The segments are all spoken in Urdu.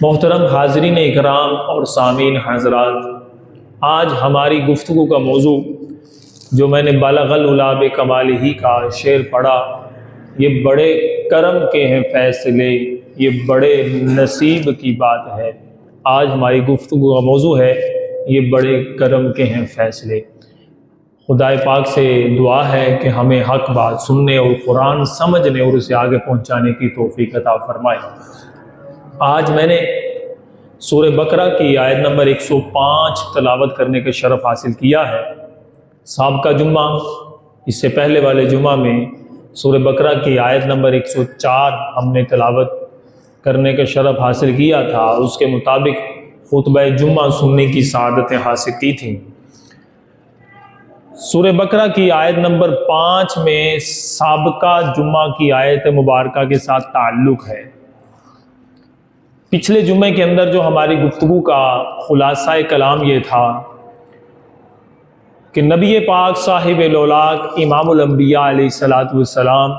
محترم حاضرین اکرام اور سامعین حضرات، آج ہماری گفتگو کا موضوع جو میں نے بلغ العلا بکمالہ کا شعر پڑھا، یہ بڑے کرم کے ہیں فیصلے، یہ بڑے نصیب کی بات ہے۔ آج ہماری گفتگو کا موضوع ہے یہ بڑے کرم کے ہیں فیصلے۔ خدائے پاک سے دعا ہے کہ ہمیں حق بات سننے اور قرآن سمجھنے اور اسے آگے پہنچانے کی توفیق عطا فرمائے۔ آج میں نے سورہ بقرہ کی آیت نمبر 105 تلاوت کرنے کا شرف حاصل کیا ہے۔ سابقہ جمعہ، اس سے پہلے والے جمعہ میں سورہ بقرہ کی آیت نمبر 104 ہم نے تلاوت کرنے کا شرف حاصل کیا تھا، اس کے مطابق خطبہ جمعہ سننے کی سعادتیں حاصل کی تھیں۔ سورہ بقرہ کی آیت نمبر 5 میں سابقہ جمعہ کی آیت مبارکہ کے ساتھ تعلق ہے۔ پچھلے جمعے کے اندر جو ہماری گفتگو کا خلاصہ کلام یہ تھا کہ نبی پاک صاحب لولاک امام الانبیاء علیہ الصلوۃ والسلام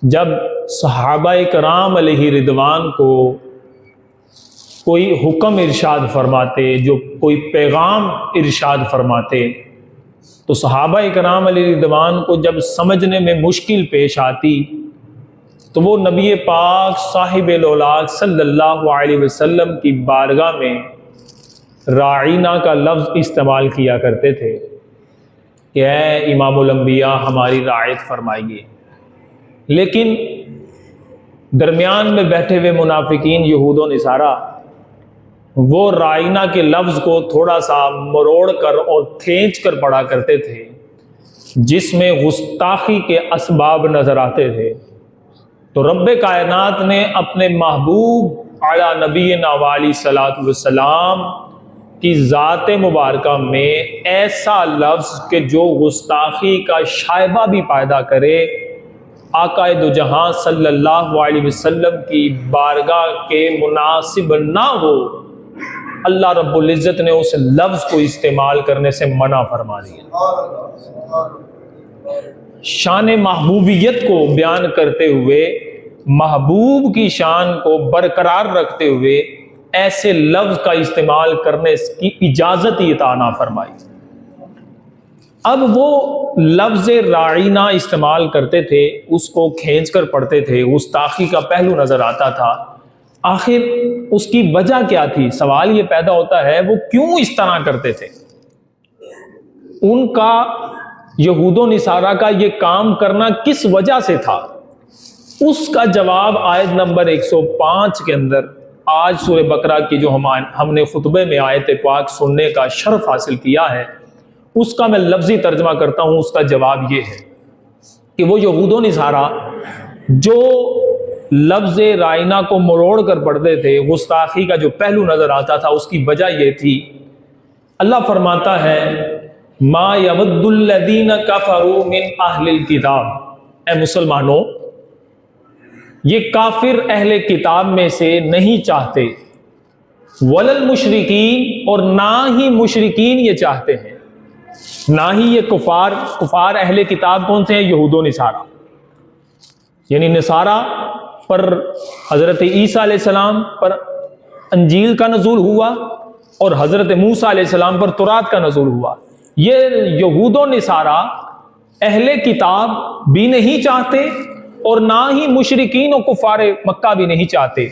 جب صحابہ کرام علیہ رضوان کو کوئی حکم ارشاد فرماتے، جو کوئی پیغام ارشاد فرماتے، تو صحابہ کرام علیہ رضوان کو جب سمجھنے میں مشکل پیش آتی تو وہ نبی پاک صاحب لولاک صلی اللہ علیہ وسلم کی بارگاہ میں راعینا کا لفظ استعمال کیا کرتے تھے کہ اے امام الانبیاء ہماری رعایت فرمائیے۔ لیکن درمیان میں بیٹھے ہوئے منافقین یہود و نصارہ وہ راعینا کے لفظ کو تھوڑا سا مروڑ کر اور کھینچ کر پڑھا کرتے تھے، جس میں گستاخی کے اسباب نظر آتے تھے۔ تو رب کائنات نے اپنے محبوب اعلی نبینا علیہ الصلوۃ والسلام کی ذات مبارکہ میں ایسا لفظ کہ جو گستاخی کا شائبہ بھی پیدا کرے، آقا دو جہاں صلی اللہ علیہ وسلم کی بارگاہ کے مناسب نہ ہو، اللہ رب العزت نے اس لفظ کو استعمال کرنے سے منع فرما دیا۔ شان محبوبیت کو بیان کرتے ہوئے، محبوب کی شان کو برقرار رکھتے ہوئے ایسے لفظ کا استعمال کرنے کی اجازت ہی عطا نہ فرمائی۔ اب وہ لفظ راعینا استعمال کرتے تھے، اس کو کھینچ کر پڑھتے تھے، گستاخی کا پہلو نظر آتا تھا۔ آخر اس کی وجہ کیا تھی؟ سوال یہ پیدا ہوتا ہے وہ کیوں اس طرح کرتے تھے؟ ان کا یہود و نصارہ کا یہ کام کرنا کس وجہ سے تھا؟ اس کا جواب آیت نمبر 105 کے اندر آج سورہ بقرہ کی جو ہم نے خطبے میں آیت پاک سننے کا شرف حاصل کیا ہے، اس کا میں لفظی ترجمہ کرتا ہوں۔ اس کا جواب یہ ہے کہ وہ یہود و نصارہ جو لفظ راعینا کو مروڑ کر پڑھتے تھے، گستاخی کا جو پہلو نظر آتا تھا، اس کی وجہ یہ تھی، اللہ فرماتا ہے ما یود الذین کفروا من اہل الکتاب، اے مسلمانوں یہ کافر اہل کتاب میں سے نہیں چاہتے، وللمشرکین اور نہ ہی مشرکین یہ چاہتے ہیں، نہ ہی یہ کفار اہل کتاب کون سے ہیں؟ یہود و نصارہ، یعنی نصارہ پر حضرت عیسیٰ علیہ السلام پر انجیل کا نزول ہوا اور حضرت موسیٰ علیہ السلام پر تورات کا نزول ہوا۔ یہ یہود و نصارہ اہل کتاب بھی نہیں چاہتے اور نہ ہی مشرکین و کفار مکہ بھی نہیں چاہتے۔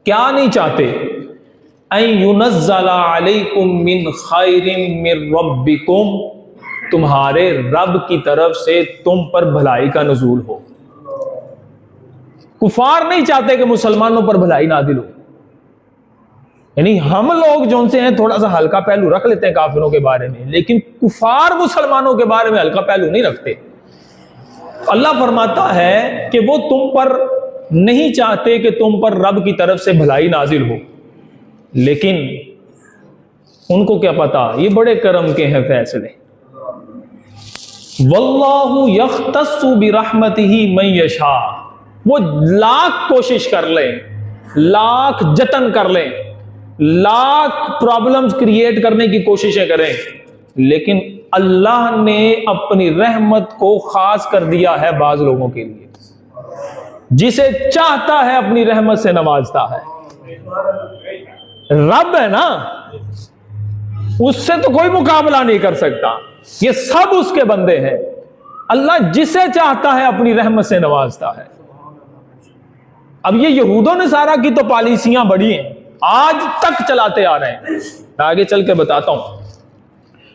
کیا نہیں چاہتے؟ ان ينزل علیکم من خیر من ربکم، تمہارے رب کی طرف سے تم پر بھلائی کا نزول ہو۔ کفار نہیں چاہتے کہ مسلمانوں پر بھلائی نازل ہو، یعنی ہم لوگ جو ان سے ہیں تھوڑا سا ہلکا پہلو رکھ لیتے ہیں کافروں کے بارے میں، لیکن کفار مسلمانوں کے بارے میں ہلکا پہلو نہیں رکھتے۔ اللہ فرماتا ہے کہ وہ تم پر نہیں چاہتے کہ تم پر رب کی طرف سے بھلائی نازل ہو، لیکن ان کو کیا پتا یہ بڑے کرم کے ہیں فیصلے۔ واللہ یختص برحمتہ من یشاء، وہ لاکھ کوشش کر لیں، لاکھ جتن کر لیں، لاکھ پرابلمز کریٹ کرنے کی کوششیں کریں، لیکن اللہ نے اپنی رحمت کو خاص کر دیا ہے بعض لوگوں کے لیے، جسے چاہتا ہے اپنی رحمت سے نوازتا ہے۔ رب ہے نا، اس سے تو کوئی مقابلہ نہیں کر سکتا، یہ سب اس کے بندے ہیں۔ اللہ جسے چاہتا ہے اپنی رحمت سے نوازتا ہے۔ اب یہ یہود و نصارہ کی تو پالیسیاں بڑی ہیں، آج تک چلاتے آ رہے ہیں، آگے چل کے بتاتا ہوں۔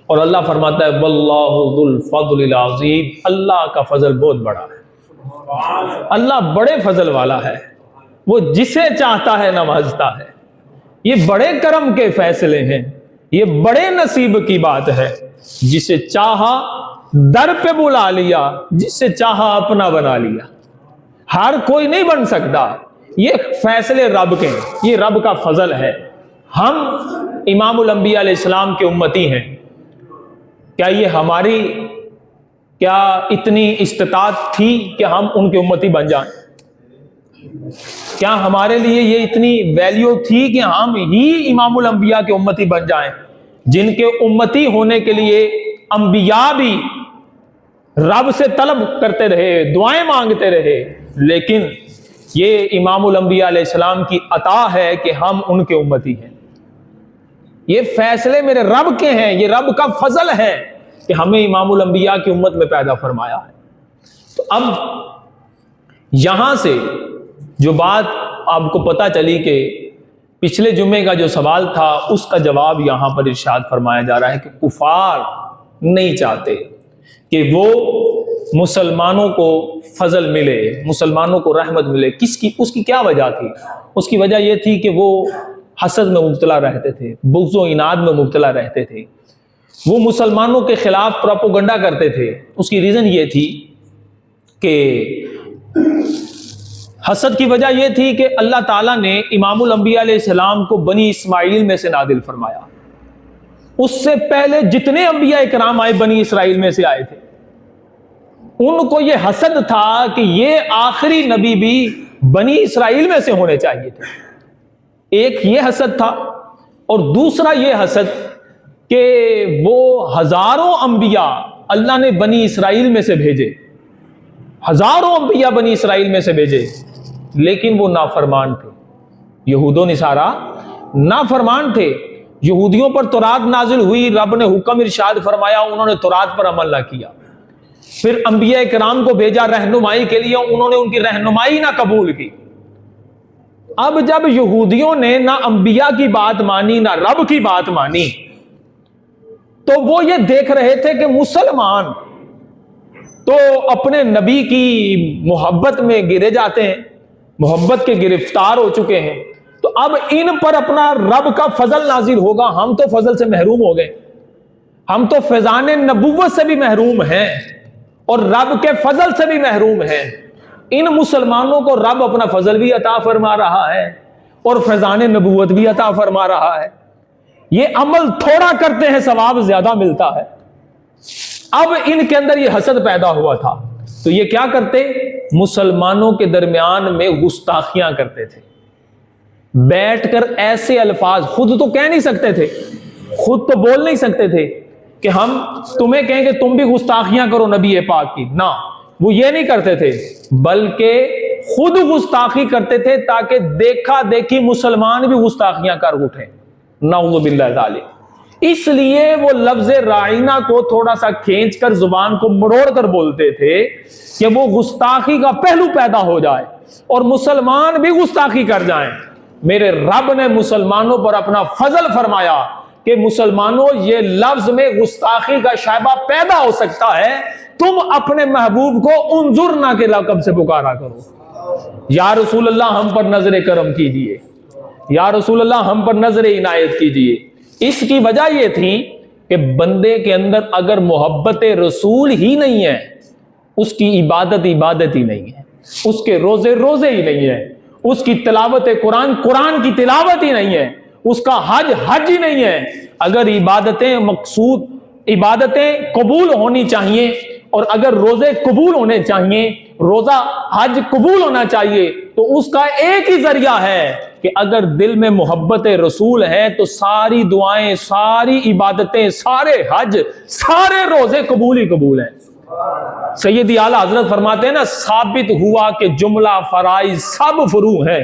اور اللہ فرماتا ہے واللہ ذو الفضل العظیم، اللہ کا فضل بہت بڑا ہے، اللہ بڑے فضل والا ہے، وہ جسے چاہتا ہے نوازتا ہے۔ یہ بڑے کرم کے فیصلے ہیں، یہ بڑے نصیب کی بات ہے۔ جسے چاہا در پہ بلا لیا، جسے چاہا اپنا بنا لیا۔ ہر کوئی نہیں بن سکتا، یہ فیصلے رب کے ہیں، یہ رب کا فضل ہے۔ ہم امام الانبیاء علیہ السلام کے امتی ہیں، کیا یہ ہماری کیا اتنی استطاعت تھی کہ ہم ان کے امتی بن جائیں؟ کیا ہمارے لیے یہ اتنی ویلیو تھی کہ ہم ہی امام الانبیاء کے امتی بن جائیں، جن کے امتی ہونے کے لیے انبیاء بھی رب سے طلب کرتے رہے، دعائیں مانگتے رہے، لیکن یہ امام الانبیاء علیہ السلام کی عطا ہے کہ ہم ان کے امتی ہیں۔ یہ فیصلے میرے رب کے ہیں، یہ رب کا فضل ہے کہ ہمیں امام الانبیاء کی امت میں پیدا فرمایا ہے۔ تو اب یہاں سے جو بات آپ کو پتہ چلی کہ پچھلے جمعے کا جو سوال تھا اس کا جواب یہاں پر ارشاد فرمایا جا رہا ہے کہ کفار نہیں چاہتے کہ وہ مسلمانوں کو فضل ملے، مسلمانوں کو رحمت ملے۔ اس کی کیا وجہ تھی؟ اس کی وجہ یہ تھی کہ وہ حسد میں مبتلا رہتے تھے، بغض و عناد میں مبتلا رہتے تھے، وہ مسلمانوں کے خلاف پروپیگنڈا کرتے تھے۔ اس کی ریزن یہ تھی کہ حسد کی وجہ یہ تھی کہ اللہ تعالیٰ نے امام الانبیاء علیہ السلام کو بنی اسماعیل میں سے نازل فرمایا، اس سے پہلے جتنے انبیاء کرام آئے بنی اسرائیل میں سے آئے تھے، ان کو یہ حسد تھا کہ یہ آخری نبی بھی بنی اسرائیل میں سے ہونے چاہیے تھے۔ ایک یہ حسد تھا، اور دوسرا یہ حسد کہ وہ ہزاروں انبیاء اللہ نے بنی اسرائیل میں سے بھیجے، ہزاروں انبیاء بنی اسرائیل میں سے بھیجے، لیکن وہ نافرمان تھے۔ یہود و نصارہ نافرمان تھے، یہودیوں پر تورات نازل ہوئی، رب نے حکم ارشاد فرمایا، انہوں نے تورات پر عمل نہ کیا۔ پھر انبیاء کرام کو بھیجا رہنمائی کے لیے، انہوں نے ان کی رہنمائی نہ قبول کی۔ اب جب یہودیوں نے نہ انبیاء کی بات مانی نہ رب کی بات مانی، تو وہ یہ دیکھ رہے تھے کہ مسلمان تو اپنے نبی کی محبت میں گرے جاتے ہیں، محبت کے گرفتار ہو چکے ہیں، تو اب ان پر اپنا رب کا فضل نازل ہوگا، ہم تو فضل سے محروم ہو گئے، ہم تو فیضان نبوت سے بھی محروم ہیں اور رب کے فضل سے بھی محروم ہیں۔ ان مسلمانوں کو رب اپنا فضل بھی عطا فرما رہا ہے اور فیضان نبوت بھی عطا فرما رہا ہے، یہ عمل تھوڑا کرتے ہیں ثواب زیادہ ملتا ہے۔ اب ان کے اندر یہ حسد پیدا ہوا تھا، تو یہ کیا کرتے؟ مسلمانوں کے درمیان میں گستاخیاں کرتے تھے، بیٹھ کر ایسے الفاظ، خود تو کہہ نہیں سکتے تھے، خود تو بول نہیں سکتے تھے کہ ہم تمہیں کہیں کہ تم بھی گستاخیاں کرو نبی پاک کی، نہ، وہ یہ نہیں کرتے تھے، بلکہ خود گستاخی کرتے تھے تاکہ دیکھا دیکھی مسلمان بھی گستاخیاں کر اٹھیں، نعوذ باللہ ذالک۔ اس لیے وہ لفظ رائنہ کو تھوڑا سا کھینچ کر زبان کو مروڑ کر بولتے تھے کہ وہ گستاخی کا پہلو پیدا ہو جائے اور مسلمان بھی گستاخی کر جائیں۔ میرے رب نے مسلمانوں پر اپنا فضل فرمایا کہ مسلمانوں یہ لفظ میں گستاخی کا شائبہ پیدا ہو سکتا ہے، تم اپنے محبوب کو انظرنا کے لقب سے پکارا کرو، یا رسول اللہ ہم پر نظر کرم کیجئے، یا رسول اللہ ہم پر نظر عنایت کیجئے۔ اس کی وجہ یہ تھی کہ بندے کے اندر اگر محبت رسول ہی نہیں ہے، اس کی عبادت ہی نہیں ہے، اس کے روزے ہی نہیں ہے، اس کی تلاوت قرآن کی تلاوت ہی نہیں ہے، اس کا حج ہی نہیں ہے۔ اگر عبادتیں قبول ہونی چاہیے، اور اگر روزے قبول ہونے چاہیے، روزہ حج قبول ہونا چاہیے، تو اس کا ایک ہی ذریعہ ہے کہ اگر دل میں محبت رسول ہے تو ساری دعائیں، ساری عبادتیں، سارے حج، سارے روزے قبول ہی قبول ہیں۔ سیدی اعلیٰ حضرت فرماتے ہیں نا، ثابت ہوا کہ جملہ فرائض سب فروع ہیں،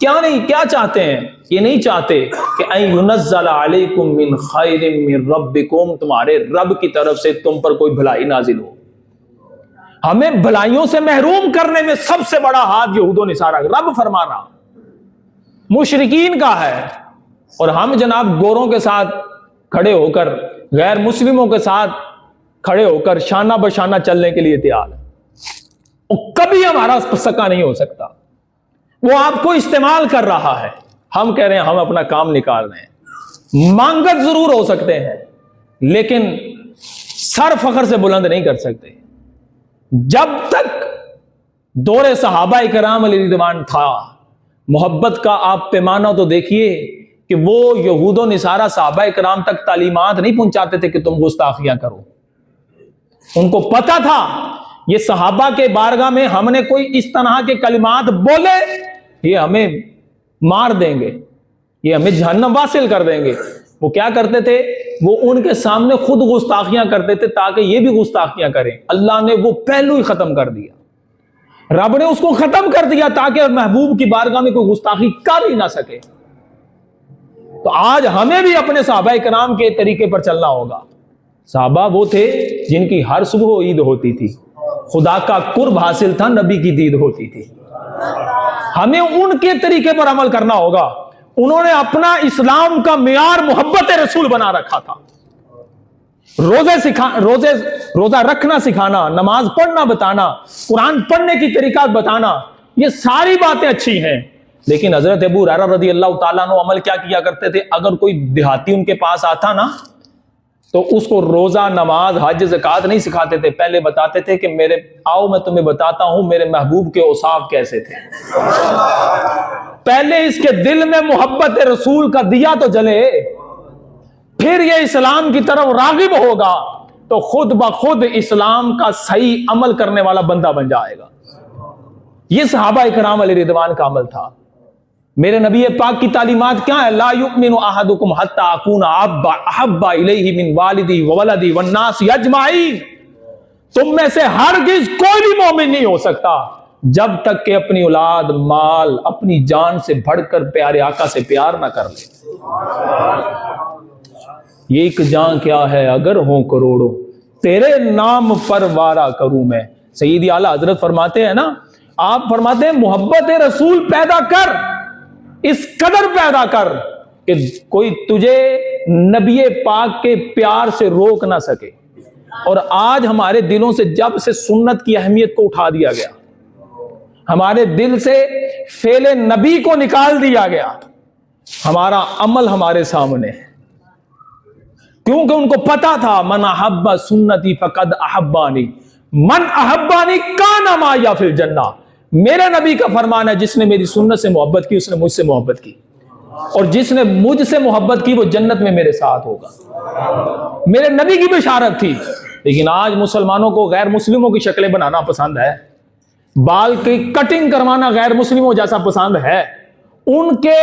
کیا نہیں، کیا چاہتے ہیں؟ یہ نہیں چاہتے کہ ان ينزل علیکم من خیر من ربکم، تمہارے رب کی طرف سے تم پر کوئی بھلائی نازل ہو۔ ہمیں بھلائیوں سے محروم کرنے میں سب سے بڑا ہاتھ یہود و نصارہ، رب فرما رہا، مشرکین کا ہے، اور ہم جناب گوروں کے ساتھ کھڑے ہو کر، غیر مسلموں کے ساتھ کھڑے ہو کر شانہ بشانہ چلنے کے لیے تیار ہیں، اور کبھی ہمارا سکا نہیں ہو سکتا۔ وہ آپ کو استعمال کر رہا ہے، ہم کہہ رہے ہیں ہم اپنا کام نکال رہے ہیں، مانگت ضرور ہو سکتے ہیں لیکن سر فخر سے بلند نہیں کر سکتے۔ جب تک دور صحابہ کرام علیہ رضوان تھا، محبت کا آپ پیمانہ تو دیکھیے کہ وہ یہود و نصارہ صحابہ کرام تک تعلیمات نہیں پہنچاتے تھے کہ تم گستاخیاں کرو۔ ان کو پتا تھا یہ صحابہ کے بارگاہ میں ہم نے کوئی اس طرح کے کلمات بولے، یہ ہمیں مار دیں گے، یہ ہمیں جہنم واصل کر دیں گے۔ وہ کیا کرتے تھے؟ وہ ان کے سامنے خود گستاخیاں کرتے تھے تاکہ یہ بھی گستاخیاں کریں۔ اللہ نے وہ پہلو ہی ختم کر دیا، رب نے اس کو ختم کر دیا تاکہ محبوب کی بارگاہ میں کوئی گستاخی کر ہی نہ سکے۔ تو آج ہمیں بھی اپنے صحابہ کرام کے طریقے پر چلنا ہوگا۔ صحابہ وہ تھے جن کی ہر صبح عید ہوتی تھی، خدا کا قرب حاصل تھا، نبی کی دید ہوتی تھی۔ ہمیں ان کے طریقے پر عمل کرنا ہوگا۔ انہوں نے اپنا اسلام کا معیار محبت رسول بنا رکھا تھا۔ روزہ رکھنا سکھانا، نماز پڑھنا بتانا، قرآن پڑھنے کی طریقات بتانا، یہ ساری باتیں اچھی ہیں، لیکن حضرت ابو ہریرہ رضی اللہ تعالیٰ عنہ عمل کیا کیا کرتے تھے؟ اگر کوئی دیہاتی ان کے پاس آتا نا تو اس کو روزہ، نماز، حج، زکوٰۃ نہیں سکھاتے تھے، پہلے بتاتے تھے کہ میرے آؤ میں تمہیں بتاتا ہوں میرے محبوب کے اوصاف کیسے تھے۔ پہلے اس کے دل میں محبت رسول کا دیا تو جلے، پھر یہ اسلام کی طرف راغب ہوگا تو خود بخود اسلام کا صحیح عمل کرنے والا بندہ بن جائے گا۔ یہ صحابہ کرام علیہ رضوان کا عمل تھا۔ میرے نبی پاک کی تعلیمات کیا ہے؟ لا یؤمن احدکم حتی اکون احب الیہ من والدی وولدی والناس اجمعین، تم میں سے ہرگز کوئی بھی مومن نہیں ہو سکتا جب تک کہ اپنی اولاد، مال، اپنی جان سے بڑھ کر پیارے آقا سے پیار نہ کر لے۔ یہ ایک جان کیا ہے اگر ہوں کروڑوں، تیرے نام پر وارا کروں میں۔ سیدی اعلیٰ حضرت فرماتے ہیں نا، آپ فرماتے ہیں محبت رسول پیدا کر، اس قدر پیدا کر کہ کوئی تجھے نبی پاک کے پیار سے روک نہ سکے۔ اور آج ہمارے دلوں سے جب سے سنت کی اہمیت کو اٹھا دیا گیا، ہمارے دل سے فعل نبی کو نکال دیا گیا، ہمارا عمل ہمارے سامنے ہے، کیونکہ ان کو پتا تھا من احب سنتی فقد احبانی من احبانی کان معی فی الجنہ۔ میرے نبی کا فرمان ہے جس نے میری سنت سے محبت کی اس نے مجھ سے محبت کی، اور جس نے مجھ سے محبت کی وہ جنت میں میرے ساتھ ہوگا۔ میرے نبی کی بشارت تھی، لیکن آج مسلمانوں کو غیر مسلموں کی شکلیں بنانا پسند ہے، بال کی کٹنگ کروانا غیر مسلموں جیسا پسند ہے، ان کے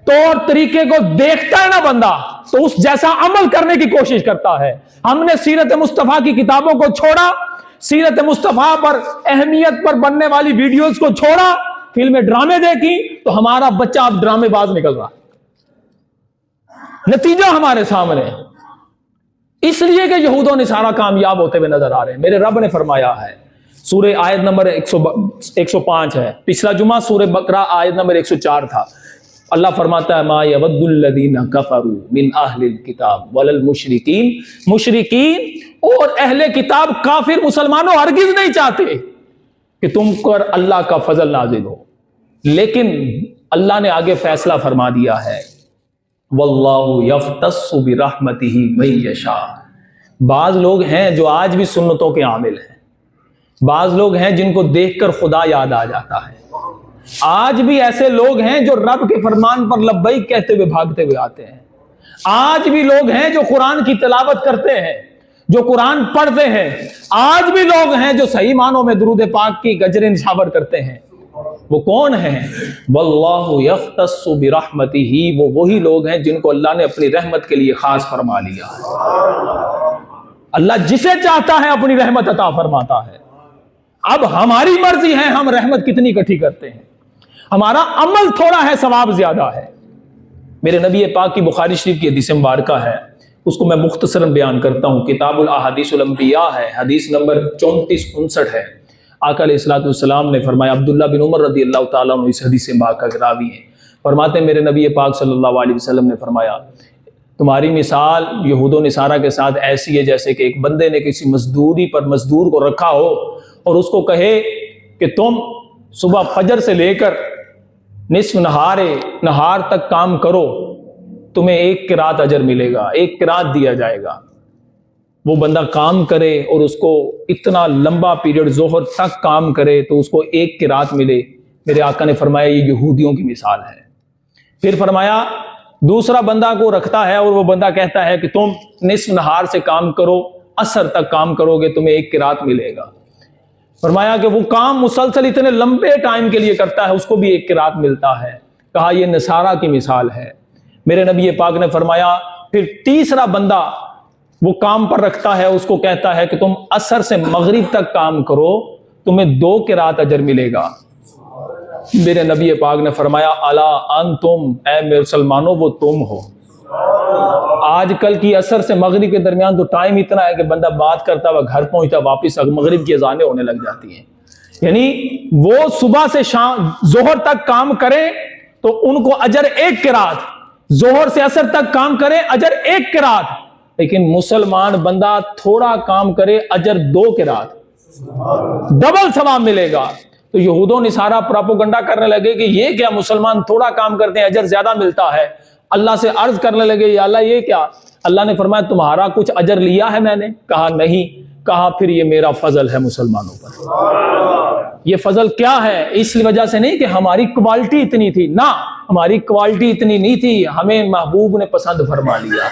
طور طریقے کو دیکھتا ہے نا بندہ تو اس جیسا عمل کرنے کی کوشش کرتا ہے۔ ہم نے سیرت مصطفیٰ کی کتابوں کو چھوڑا، سیرت مصطفیٰ پر اہمیت پر بننے والی ویڈیوز کو چھوڑا، فلمیں ڈرامے دیکھی، تو ہمارا بچہ اب ڈرامے باز نکل رہا، نتیجہ ہمارے سامنے۔ اس لیے کہ یہود و نصارہ کامیاب ہوتے ہوئے نظر آ رہے ہیں۔ میرے رب نے فرمایا ہے، سورہ آیت نمبر 105 ہے، پچھلا جمعہ سورہ بقرہ آیت نمبر 104 تھا۔ اللہ فرماتا ہے ما یود الذین کفروا من اہل الکتاب ولا المشرکین، مشرکین اور اہل کتاب کافر مسلمانوں ہرگز نہیں چاہتے کہ تم پر اللہ کا فضل نازل ہو، لیکن اللہ نے آگے فیصلہ فرما دیا ہے واللہ یختص برحمتہ من یشاء۔ بعض لوگ ہیں جو آج بھی سنتوں کے عامل ہیں، بعض لوگ ہیں جن کو دیکھ کر خدا یاد آ جاتا ہے، آج بھی ایسے لوگ ہیں جو رب کے فرمان پر لبیک کہتے ہوئے بھاگتے ہوئے آتے ہیں، آج بھی لوگ ہیں جو قرآن کی تلاوت کرتے ہیں، جو قرآن پڑھتے ہیں، آج بھی لوگ ہیں جو صحیح معنوں میں درود پاک کی گجر نشاور کرتے ہیں۔ وہ کون ہیں؟ واللہ یختص برحمتہ، وہ وہی لوگ ہیں جن کو اللہ نے اپنی رحمت کے لیے خاص فرما لیا ہے۔ اللہ جسے چاہتا ہے اپنی رحمت عطا فرماتا ہے۔ اب ہماری مرضی ہے ہم رحمت کتنی اکٹھی کرتے ہیں، ہمارا عمل تھوڑا ہے، ثواب زیادہ ہے۔ میرے نبی پاک کی بخاری شریف کی حدیث مبارکہ ہے، اس کو میں مختصراً بیان کرتا ہوں۔ کتاب الاحادیث الانبیاء ہے، حدیث نمبر 3459 ہے۔ آقا علیہ الصلوۃ والسلام نے فرمایا، عبداللہ بن عمر رضی اللہ تعالیٰ عنہ اس حدیث مبارکہ کے راوی ہیں، فرماتے ہیں میرے نبی پاک صلی اللہ علیہ وسلم نے فرمایا، تمہاری مثال یہود و نصارہ کے ساتھ ایسی ہے جیسے کہ ایک بندے نے کسی مزدوری پر مزدور کو رکھا ہو اور اس کو کہے کہ تم صبح فجر سے لے کر نصف نہار تک کام کرو، تمہیں 1 قرات اجر ملے گا، 1 قرات دیا جائے گا۔ وہ بندہ کام کرے اور اس کو اتنا لمبا پیریڈ ظہر تک کام کرے تو اس کو 1 قرات ملے۔ میرے آقا نے فرمایا یہ یہودیوں کی مثال ہے۔ پھر فرمایا دوسرا بندہ کو رکھتا ہے اور وہ بندہ کہتا ہے کہ تم نصف نہار سے کام کرو، عصر تک کام کرو گے، تمہیں 1 قرات ملے گا۔ فرمایا کہ وہ کام مسلسل اتنے لمبے ٹائم کے لیے کرتا ہے، اس کو بھی 1 قرات ملتا ہے۔ کہا یہ نصارہ کی مثال ہے۔ میرے نبی پاک نے فرمایا پھر تیسرا بندہ وہ کام پر رکھتا ہے، اس کو کہتا ہے کہ تم عصر سے مغرب تک کام کرو، تمہیں 2 قرات اجر ملے گا۔ میرے نبی پاک نے فرمایا الا انتم، اے مسلمانوں وہ تم ہو۔ آج کل کی عصر سے مغرب کے درمیان تو ٹائم اتنا ہے کہ بندہ بات کرتا ہوا گھر پہنچتا واپس مغرب کی اذانیں ہونے لگ جاتی ہیں۔ یعنی وہ صبح سے شام ظہر تک کام کریں تو ان کو اجر 1 قرات، ظہر سے عصر تک کام کریں اجر 1 قرات، لیکن مسلمان بندہ تھوڑا کام کرے اجر 2 قرات، ڈبل ثواب ملے گا۔ تو یہود و نصارہ پراپوگنڈا کرنے لگے کہ یہ کیا، مسلمان تھوڑا کام کرتے ہیں اجر زیادہ ملتا ہے۔ اللہ سے عرض کرنے لگے یا اللہ یہ کیا؟ اللہ نے فرمایا تمہارا کچھ اجر لیا ہے میں نے؟ کہا نہیں۔ کہا پھر یہ میرا فضل ہے مسلمانوں پر۔ یہ فضل کیا ہے؟ اس وجہ سے نہیں کہ ہماری کوالٹی اتنی تھی، نہ، ہماری کوالٹی اتنی نہیں تھی، ہمیں محبوب نے پسند فرما لیا،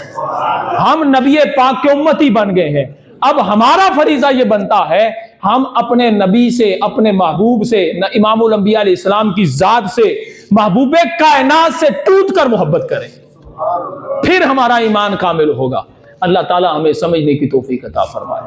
ہم نبی پاک کے امتی بن گئے ہیں۔ اب ہمارا فریضہ یہ بنتا ہے ہم اپنے نبی سے، اپنے محبوب سے، امام الانبیاء علیہ السلام کی ذات سے، محبوب کائنات سے ٹوٹ کر محبت کریں، پھر ہمارا ایمان کامل ہوگا۔ اللہ تعالی ہمیں سمجھنے کی توفیق عطا فرمائے۔